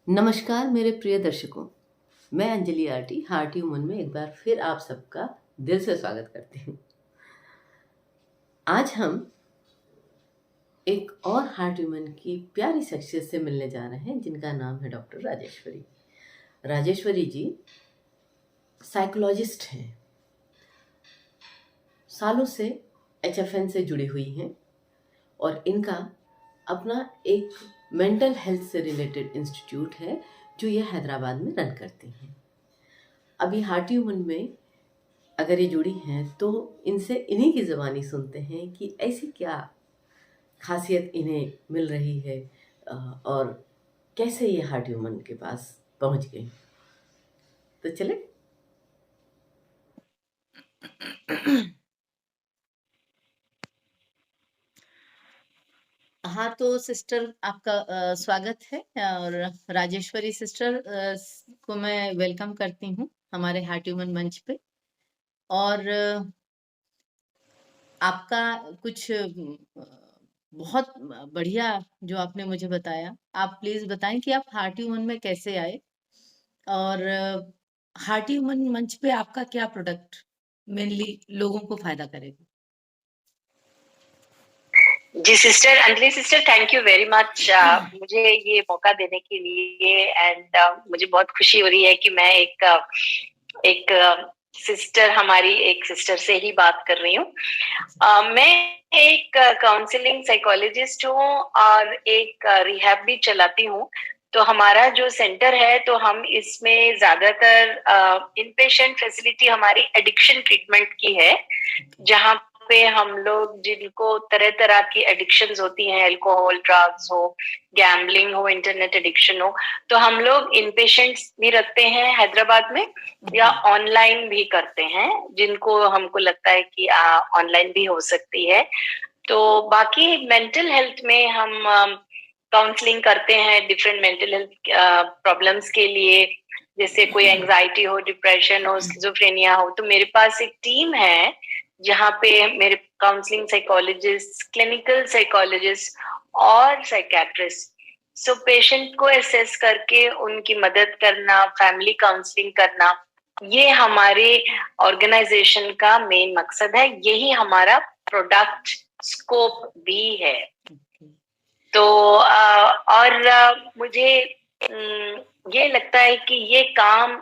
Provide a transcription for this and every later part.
नमस्कार मेरे प्रिय दर्शकों। मैं अंजलि आरटी हार्ट यू मन में एक बार फिर आप सबका दिल से स्वागत करती हूँ। आज हम एक और हार्ट ह्यूमन की प्यारी शख्सियत से मिलने जा रहे हैं जिनका नाम है डॉक्टर राजेश्वरी। राजेश्वरी जी साइकोलॉजिस्ट हैं, सालों से एचएफएन से जुड़ी हुई हैं और इनका अपना एक मेंटल हेल्थ से रिलेटेड इंस्टीट्यूट है जो ये हैदराबाद में रन करती हैं। अभी हार्ट ह्यूमन में अगर ये जुड़ी हैं तो इनसे इन्हीं की ज़बानी सुनते हैं कि ऐसी क्या खासियत इन्हें मिल रही है और कैसे ये हार्ट ह्यूमन के पास पहुंच गई। तो चले। हाँ, तो सिस्टर आपका स्वागत है और राजेश्वरी सिस्टर को मैं वेलकम करती हूँ हमारे हार्ट ह्यूमन मंच पे। और आपका कुछ बहुत बढ़िया जो आपने मुझे बताया, आप प्लीज बताएं कि आप हार्ट ह्यूमन में कैसे आए और हार्ट ह्यूमन मंच पे आपका क्या प्रोडक्ट मेनली लोगों को फायदा करेगा। जी sister, Anjali sister, thank you very much मुझे ये मौका देने के लिए। एंड मुझे बहुत खुशी हो रही है कि मैं एक सिस्टर, हमारी एक सिस्टर से ही बात कर रही हूँ। मैं एक काउंसलिंग साइकोलॉजिस्ट हूँ और एक रिहैब भी चलाती हूँ। तो हमारा जो सेंटर है तो हम इसमें ज्यादातर इनपेशेंट फैसिलिटी हमारी एडिक्शन ट्रीटमेंट की है, जहाँ पे हम लोग जिनको तरह तरह की एडिक्शंस होती हैं, अल्कोहल, ड्रग्स हो, गैम्बलिंग हो, इंटरनेट एडिक्शन हो, तो हम लोग इन पेशेंट्स भी रखते हैं हैदराबाद में या ऑनलाइन भी करते हैं, जिनको हमको लगता है कि ऑनलाइन भी हो सकती है। तो बाकी मेंटल हेल्थ में हम काउंसलिंग करते हैं डिफरेंट मेंटल हेल्थ प्रॉब्लम्स के लिए, जैसे कोई एंजाइटी हो, डिप्रेशन हो, स्किज़ोफ्रेनिया हो। तो मेरे पास एक टीम है जहाँ पे मेरे काउंसलिंग साइकोलॉजिस्ट, क्लिनिकल साइकोलॉजिस्ट और साइकेट्रिस्ट सो पेशेंट को असेस करके उनकी मदद करना, फैमिली काउंसलिंग करना, ये हमारे ऑर्गेनाइजेशन का मेन मकसद है। यही हमारा प्रोडक्ट स्कोप भी है। तो मुझे ये लगता है कि ये काम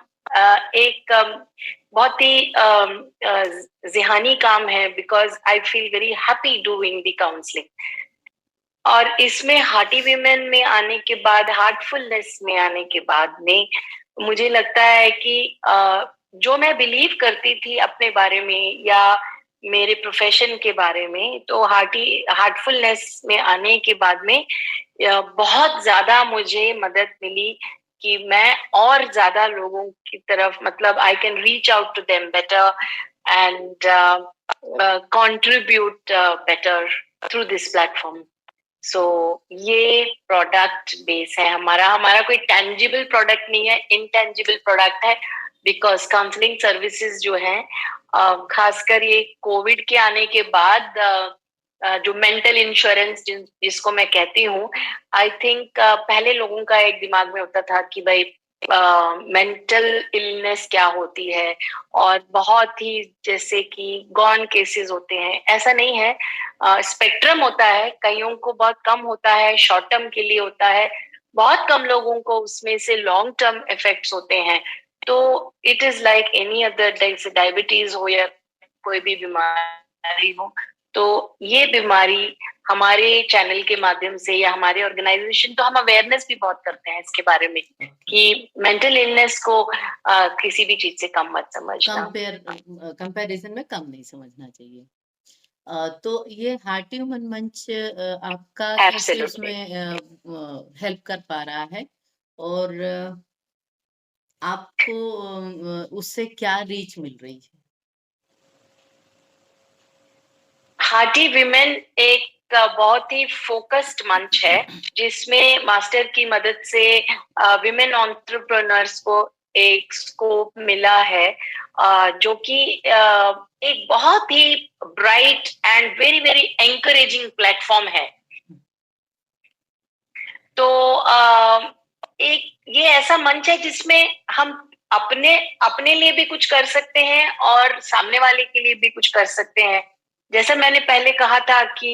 एक बहुत ही ज़िहानी काम है, because I feel very happy doing the counselling. और इसमें हार्टी वीमेन में आने के बाद, हार्टफुलनेस में आने के बाद में मुझे लगता है कि जो मैं बिलीव करती थी अपने बारे में या मेरे प्रोफेशन के बारे में, तो हार्टफुलनेस में आने के बाद में बहुत ज्यादा मुझे मदद मिली कि मैं और ज्यादा लोगों की तरफ, मतलब I can reach out to them better and contribute better through this platform. So ये प्रोडक्ट बेस है हमारा। हमारा कोई टेंजिबल प्रोडक्ट नहीं है, इनटेंजिबल प्रोडक्ट है, बिकॉज काउंसलिंग सर्विसेज जो है, खासकर ये कोविड के आने के बाद जो मेंटल इंश्योरेंस जिसको मैं कहती हूँ, आई थिंक पहले लोगों का एक दिमाग में होता था कि भाई मेंटल इलनेस क्या होती है, और बहुत ही जैसे कि गॉन केसेस होते हैं। ऐसा नहीं है, स्पेक्ट्रम होता है, कईयों को बहुत कम होता है, शॉर्ट टर्म के लिए होता है, बहुत कम लोगों को उसमें से लॉन्ग टर्म इफेक्ट्स होते हैं। तो it is like any other, जैसे डायबिटीज हो या कोई भी बीमारी हो। तो ये बीमारी हमारे चैनल के माध्यम से या हमारे ऑर्गेनाइजेशन, तो हम अवेयरनेस भी बहुत करते हैं इसके बारे में कि मेंटल इलनेस को किसी भी चीज से कम मत समझना, कंपैरिजन में कम नहीं समझना चाहिए। तो ये हार्ट ह्यूमन मंच आपका कैसे उसमें हेल्प कर पा रहा है और आपको उससे क्या रीच मिल रही है? हार्टी विमेन एक बहुत ही फोकस्ड मंच है, जिसमें मास्टर की मदद से विमेन एंटरप्रेन्योर्स को एक स्कोप मिला है, जो कि एक बहुत ही bright and very very encouraging platform है। तो एक ऐसा मंच है जिसमें हम अपने अपने लिए भी कुछ कर सकते हैं और सामने वाले के लिए भी कुछ कर सकते हैं। जैसा मैंने पहले कहा था कि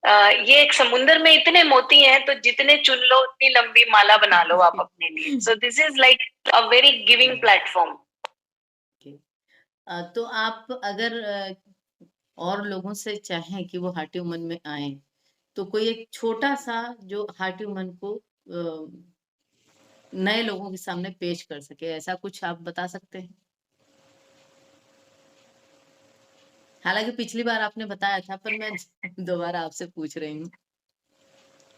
ये एक समुंदर में इतने मोती हैं, तो जितने चुन लो उतनी लंबी माला बना लो आप अपने लिए। So this is like a very giving platform. तो आप अगर और लोगों से चाहें कि वो हार्ट वुमन में आए, तो कोई एक छोटा सा जो हार्ट वुमन को नए लोगों के सामने पेश कर सके, ऐसा कुछ आप बता सकते हैं? हालांकि पिछली बार आपने बताया था, पर मैं दोबारा आपसे पूछ रही हूँ।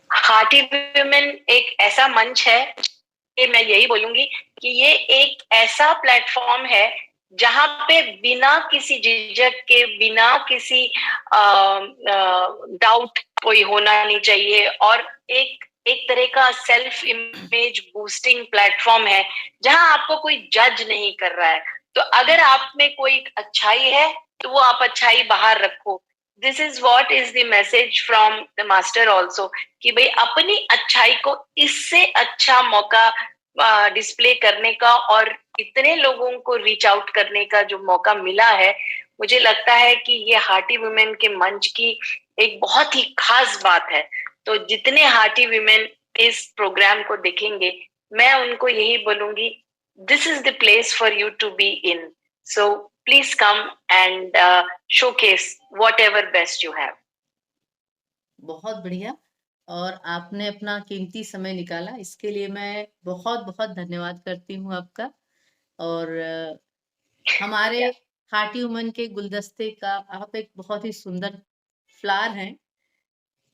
हार्टी वुमेन एक ऐसा मंच है कि मैं यही बोलूंगी कि ये एक ऐसा प्लेटफॉर्म है जहां पे बिना किसी झिझक के, बिना किसी डाउट कोई होना नहीं चाहिए, और एक एक तरह का सेल्फ इमेज बूस्टिंग प्लेटफॉर्म है जहां आपको कोई जज नहीं कर रहा है। तो अगर आप में कोई अच्छाई है तो वो आप अच्छाई बाहर रखो। This is what is the message from the master also, कि भाई अपनी अच्छाई को इससे अच्छा मौका डिस्प्ले करने का और इतने लोगों को रीच आउट करने का जो मौका मिला है, मुझे लगता है कि ये हार्टी वुमेन के मंच की एक बहुत ही खास बात है। तो जितने हार्टी वुमेन इस प्रोग्राम को देखेंगे, मैं उनको यही बोलूंगी, this is the place for you to be in. So please come and showcase whatever best you have. बहुत बढ़िया। और आपने अपना कीमती समय निकाला, इसके लिए मैं बहुत बहुत धन्यवाद करती हूँ आपका। और हमारे हार्टी वुमन के गुलदस्ते का आप एक बहुत ही सुंदर फ्लावर हैं,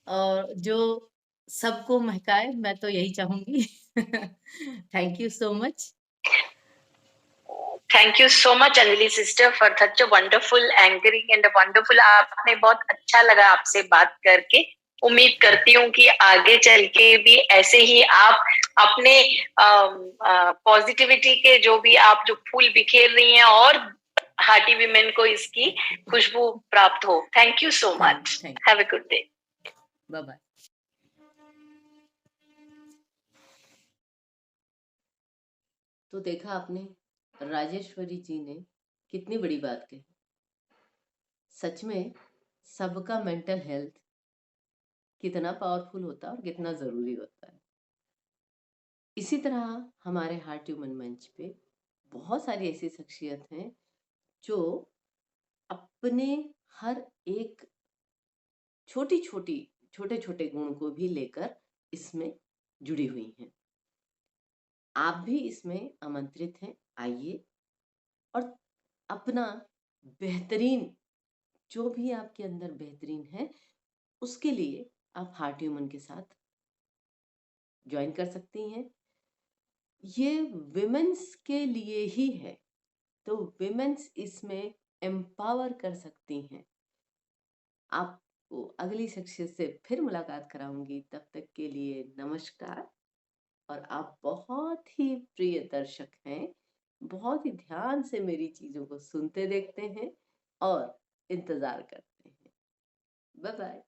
और जो सबको महकाए, मैं तो यही चाहूंगी। Thank you so much. Thank you so much Anjali sister for such a wonderful anchoring and a wonderful, आपने बहुत अच्छा लगा आपसे बात करके। उम्मीद करती हूँ कि आगे चल के भी ऐसे ही आप अपने पॉजिटिविटी के जो भी आप जो फूल बिखेर रही हैं, और हार्टी वीमेन को इसकी खुशबू प्राप्त हो। Thank you so much. Have a good day. Bye bye. तो देखा आपने, राजेश्वरी जी ने कितनी बड़ी बात कही। सच में सबका मेंटल हेल्थ कितना पावरफुल होता है और कितना जरूरी होता है। इसी तरह हमारे हार्ट ह्यूमन मंच पे बहुत सारी ऐसी शख्सियत हैं जो अपने हर एक छोटी छोटी छोटे छोटे गुण को भी लेकर इसमें जुड़ी हुई हैं। आप भी इसमें आमंत्रित हैं, आइए और अपना बेहतरीन, जो भी आपके अंदर बेहतरीन है, उसके लिए आप हार्ट ह्यूमन के साथ ज्वाइन कर सकती हैं। ये विमेंस के लिए ही है, तो विमेंस इसमें एम्पावर कर सकती हैं। आपको अगली शख्सियत से फिर मुलाकात कराऊंगी, तब तक के लिए नमस्कार। और आप बहुत ही प्रिय दर्शक हैं, बहुत ही ध्यान से मेरी चीजों को सुनते देखते हैं और इंतजार करते हैं। Bye bye.